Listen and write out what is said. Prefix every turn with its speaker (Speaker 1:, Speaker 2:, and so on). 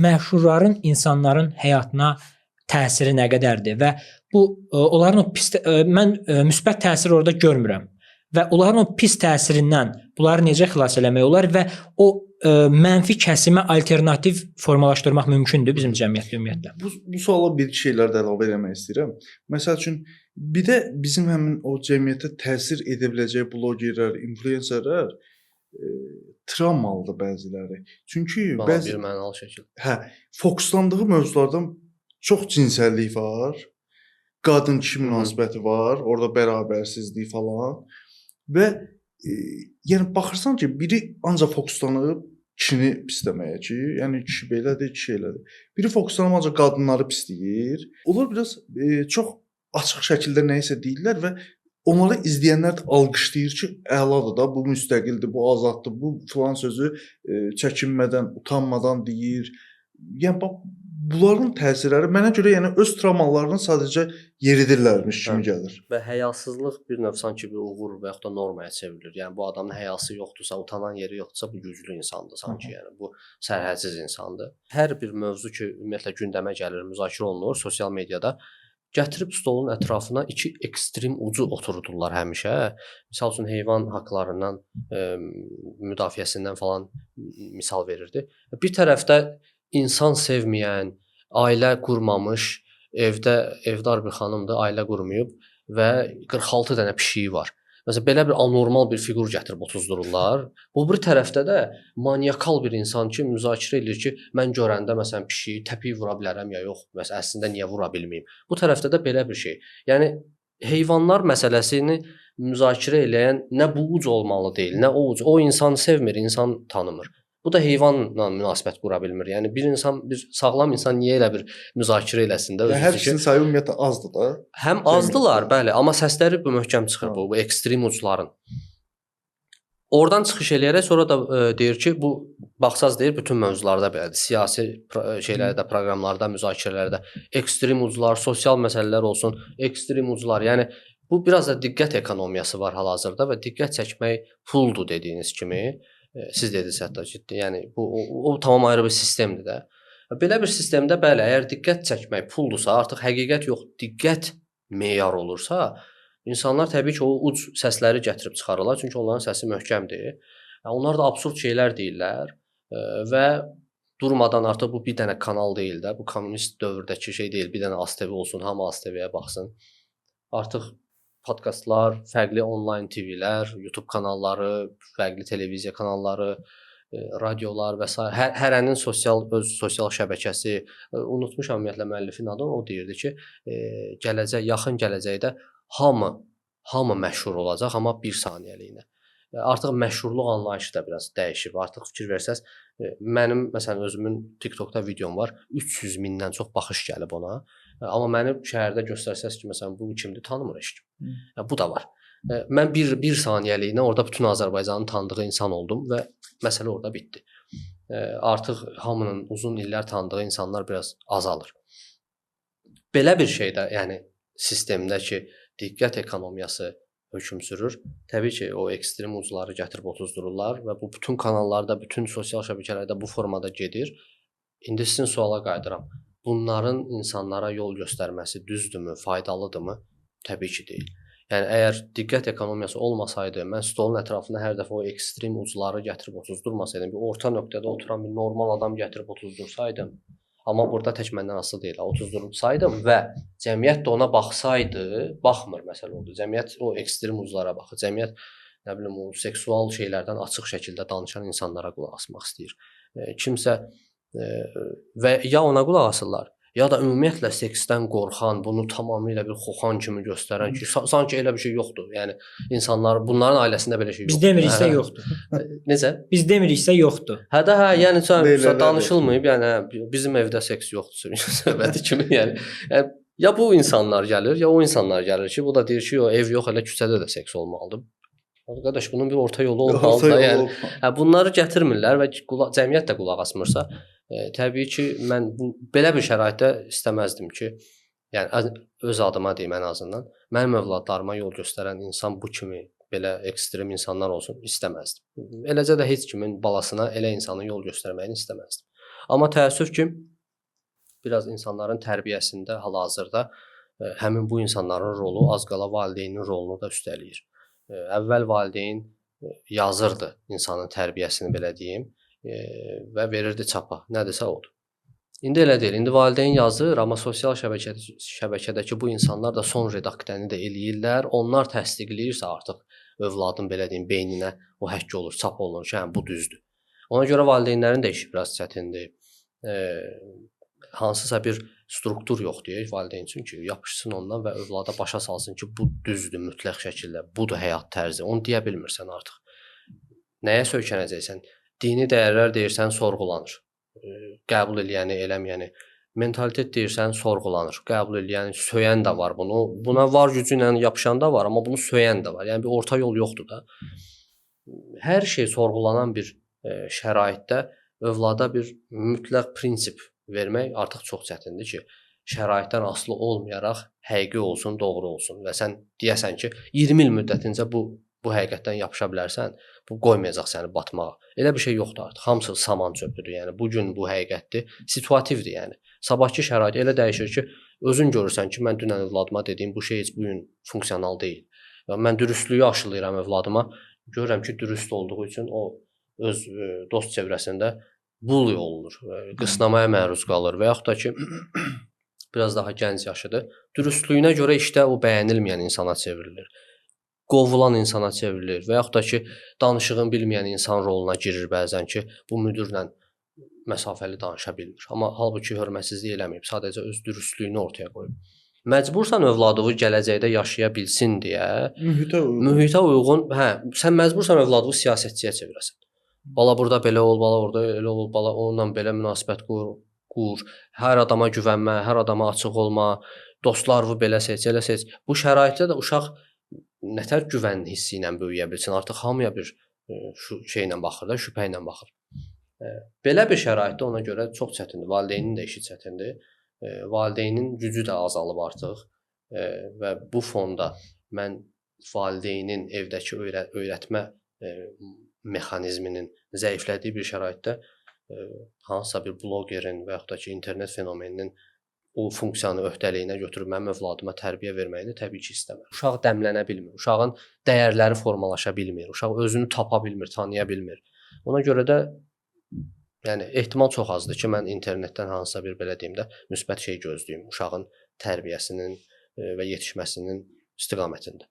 Speaker 1: məşhurların insanların həyatına təsiri nə qədərdir və bu onların o pis mən müsbət təsir orada görmürəm və onların o pis təsirindən bunları necə xilas eləmək olar və o mənfi kəsimə alternativ formalaşdırmaq mümkündür bizim cəmiyyətdə ümumiyyətlə.
Speaker 2: Bu suala bir şeylər də əlavə etmək istəyirəm. Məsəl üçün bir də bizim həmin o cəmiyyətə təsir edə biləcək blogerlər, influencerlər travmalıdır bəziləri. Çünki
Speaker 3: bəzi bir mənalı şəkildə.
Speaker 2: Fokuslandığı mövzulardan çox cinsəllik var, qadın-kişi münasibəti var, orada bərabərsizlik falan və yəni baxırsan ki, biri ancaq fokuslanıb kişini pisləməyə ki, yəni kişi belədir, kişi elədir. Biri fokuslanıb ancaq qadınları pisləyir. Onlar biraz çox açıq şəkildə nə isə deyirlər və onları izləyənlər də alqışlayır ki, əladır da, bu müstəqildir, bu azaddır, bu filan sözü çəkinmədən, utanmadan deyir. Yəni bax bunların təsirləri mənə görə yəni öz travmalarını sadəcə yeridirlərmiş kimi gəlir.
Speaker 3: Və həyasızlıq bir növ sanki bir uğur və yaxud da normaya çevrilir. Yəni bu adamın həyası yoxdursa, utanan yeri yoxdursa, bu güclü insandır sanki, yəni bu sərhədsiz insandır. Hər bir mövzu ki, ümumiyyətlə gündəmə gəlir, müzakirə olunur sosial mediada, gətirib stolun ətrafına iki ekstrem ucu oturdurlar həmişə. Məsəl üçün heyvan haqqlarından müdafiəsindən falan misal verirdi. Bir tərəfdə insan sevməyən, ailə qurmamış, evdar bir xanımdır, ailə qurmayıb və 46 dənə pişiyi var. Məsələn, belə bir anormal bir fiqur gətirib otuzdururlar. Bu bir tərəfdə də maniakal bir insan ki, müzakirə edir ki, mən görəndə məsələn pişiyi təpiyi vura bilərəm ya yox, məsələn əslində niyə vura bilməyim. Bu tərəfdə də belə bir şey. Yəni heyvanlar məsələsini müzakirə eləyən nə bu uc olmalı deyil, nə o uc. O insanı sevmir, insan tanımır. Bu da heyvanla münasibət qura bilmir. Yəni bir sağlam insan niyə elə bir müzakirə eləsin də?
Speaker 2: Yəni hər ikisinin sayı ümumiyyətlə azdır da.
Speaker 3: Həm azdılar, bəli, amma səsləri bu möhkəm çıxır bu ekstrem ucların. Oradan çıxış eləyərək sonra da deyir ki, bu baxsaz deyir bütün mövzularda belədir. Siyasi şeylərdə, proqramlarda, müzakirələrdə ekstrem uclar, sosial məsələlər olsun, ekstrem uclar. Yəni bu biraz da diqqət ekonomiyası var hal-hazırda və diqqət çəkmək puldur dediyiniz kimi. Siz dediniz hətta ciddi. Yəni o tamam ayrı bir sistemdir də. Belə bir sistemdə bəli, əgər diqqət çəkmək puldursa, artıq həqiqət yox, diqqət meyar olursa, insanlar təbii ki, o uc səsləri gətirib çıxarırlar, çünki onların səsi möhkəmdir. Onlar da absurd şeylər deyirlər və durmadan artıq bu bir dənə kanal deyil də, bu kommunist dövrdəki şey deyil, bir dənə ASTV olsun, hamı ASTV-yə baxsın. Artıq podkastlar, fərqli onlayn TV-lər, YouTube kanalları, fərqli televiziya kanalları, radiolar və s. Hərənin öz sosial şəbəkəsi, unutmuşam ümumiyyətlə müəllifin adını, o deyirdi ki, yaxın gələcəkdə hamı məşhur olacaq, amma bir saniyəliyinə. Artıq məşhurluq anlayışı da biraz dəyişib. Artıq fikir versəz, mənim məsələn özümün TikTokda videom var, 300 mindən çox baxış gəlib ona. Amma məni şəhərdə göstərsəz ki, məsələn bu kimdir, tanımır heç kim. Bu da var. Mən bir saniyəliyinə orada bütün Azərbaycanın tanıdığı insan oldum və məsələ orada bitdi. Artıq hamının uzun illər tanıdığı insanlar biraz azalır. Belə bir şeydə, yəni sistemdə ki, diqqət ekonomiyası hökm sürür. Təbii ki, o ekstrem ucları gətirib otuzdururlar və bu bütün kanallarda, bütün sosial şəbəkələrdə bu formada gedir. İndi sizin suala qayıdıram. Bunların insanlara yol göstərməsi düzdürmü, faydalıdırmı? Təbii ki, deyil. Yəni əgər diqqət ekonomiyası olmasaydı, mən stolun ətrafında hər dəfə o ekstrem ucları gətirib otuzdurmasaydım, bir orta nöqtədə oturan bir normal adam gətirib otuzdursaydım, amma burada tək məndən asılı deyil, otuzdursaydım və cəmiyyət də ona baxsaydı, baxmır məsələ oldu. Cəmiyyət o ekstrem uclara baxır. Cəmiyyət nə bilim o seksual şeylərdən açıq şəkildə danışan insanlara qulaq asmaq istəyir. Kimsə və ya ona qulaq asırlar, ya da ümumiyyətlə seksdən qorxan, bunu tamamilə bir xoxan kimi göstərən ki, sanki elə bir şey yoxdur. Yəni insanlar, bunların ailəsində belə şey yoxdur.
Speaker 1: Biz demiriksə yoxdur.
Speaker 3: Necə?
Speaker 1: Biz demiriksə yoxdur.
Speaker 3: Yəni danışılmayıb, yəni bizim evdə seks yoxdur söhbəti kimi, yəni ya bu insanlar gəlir, ya o insanlar gəlir ki, bu da deyir ki, ev yox, elə küçədə də seks olmalıdır. Qardaş, bunun bir orta yolu olmalıdır. Yəni bunları gətirmirlər və cəmiyyət də qulaq asmırsa, təbii ki, mən belə bir şəraitdə istəməzdim ki, yəni öz adıma deyim ən azından, mənim övladlarıma yol göstərən insan bu kimi belə ekstrem insanlar olsun istəməzdim. Eləcə də heç kimin balasına elə insanın yol göstərməyini istəməzdim. Amma təəssüf ki, biraz insanların tərbiyəsində hal-hazırda həmin bu insanların rolu az qala valideynin rolunu da üstələyir. Əvvəl valideyn yazırdı insanın tərbiyəsini belə deyim və verirdi çapa. Nədirsə odur. İndi elə deyil. İndi valideyn yazır, amma sosial şəbəkədəki bu insanlar da son redaktəni də eləyirlər. Onlar təsdiqləyirsə artıq övladın belə deyim beyninə o həkk olur, çap olunur ki, hə bu düzdür. Ona görə valideynlərin də işi biraz çətindir. Hansısa bir struktur yoxdur valideyn üçün ki, yapışsın ondan və övlada başa salsın ki, bu düzdür mütləq şəkildə, budur həyat tərzi. Onu deyə bilmirsən artıq. Nəyə söykənəcəksən? Dini dəyərlər deyirsən, sorğulanır. Qəbul eləyəni, eləməyəni. Mentalitet deyirsən, sorğulanır. Qəbul eləyəni, söyən də var bunu. Buna var gücü ilə yapışan da var, amma bunu söyən də var. Yəni bir orta yol yoxdur da. Hər şey sorğulanan bir şəraitdə övlada bir mütləq prinsip vermək artıq çox çətindir ki, şəraitdən asılı olmayaraq həqiqi olsun, doğru olsun və sən deyəsən ki, 20 il müddətincə bu həqiqətdən yapışa bilərsən, bu qoymayacaq səni batmağa. Elə bir şey yoxdur artıq. Hamısı saman çöpüdür. Yəni bu gün bu həqiqətdir, situativdir yəni. Sabahki şərait elə dəyişir ki, özün görürsən ki, mən dünən övladıma dediyim bu şey heç bu gün funksional deyil. Yəni mən dürüstlüyü aşılayıram övladıma, görürəm ki, dürüst olduğu üçün o öz dost çevrəsində bully olunur, qısnamaya məruz qalır və yaxud da ki, biraz daha gənc yaşıdır. Dürüstlüyünə görə işdə o bəyənilməyən insana çevrilir. Qovulan insana çevrilir və yaxud da ki, danışığın bilməyən insan roluna girir bəzən ki, bu müdirlə məsafəli danışa bilmir. Amma halbuki hörmətsizlik eləməyib, sadəcə öz dürüstlüyünü ortaya qoyub. Məcbursan övladığı gələcəkdə yaşaya bilsin deyə, mühitə uyğun, sən məcbursan övladığı siyasətçiyə çevirəsən. Bala burada belə ol, bala orada elə ol, bala onunla belə münasibət qur, hər adama güvənmə, hər adama açıq olma, dostlarını belə seç, elə seç. Bu şəraitdə də uşaq nətər güvən hissi ilə böyüyə bilsin. Artıq hamıya bir şeylə baxır da, şübhə ilə baxır. Belə bir şəraitdə ona görə çox çətindir. Valideynin də işi çətindir. Valideynin gücü də azalıb artıq və bu fonda mən valideynin evdəki öyrətmə mexanizminin zəiflədiyi bir şəraitdə hansısa bir blogerin və yaxud da ki, internet fenomeninin o funksiyanı öhdəliyinə götürüb mənim övladıma tərbiyə verməyini təbii ki, istəmir. Uşaq dəmlənə bilmir, uşağın dəyərləri formalaşa bilmir, uşaq özünü tapa bilmir, tanıya bilmir. Ona görə də yəni ehtimal çox azdır ki, mən internetdən hansısa bir belə deyim də müsbət şey gözləyim uşağın tərbiyəsinin və yetişməsinin istiqamətində.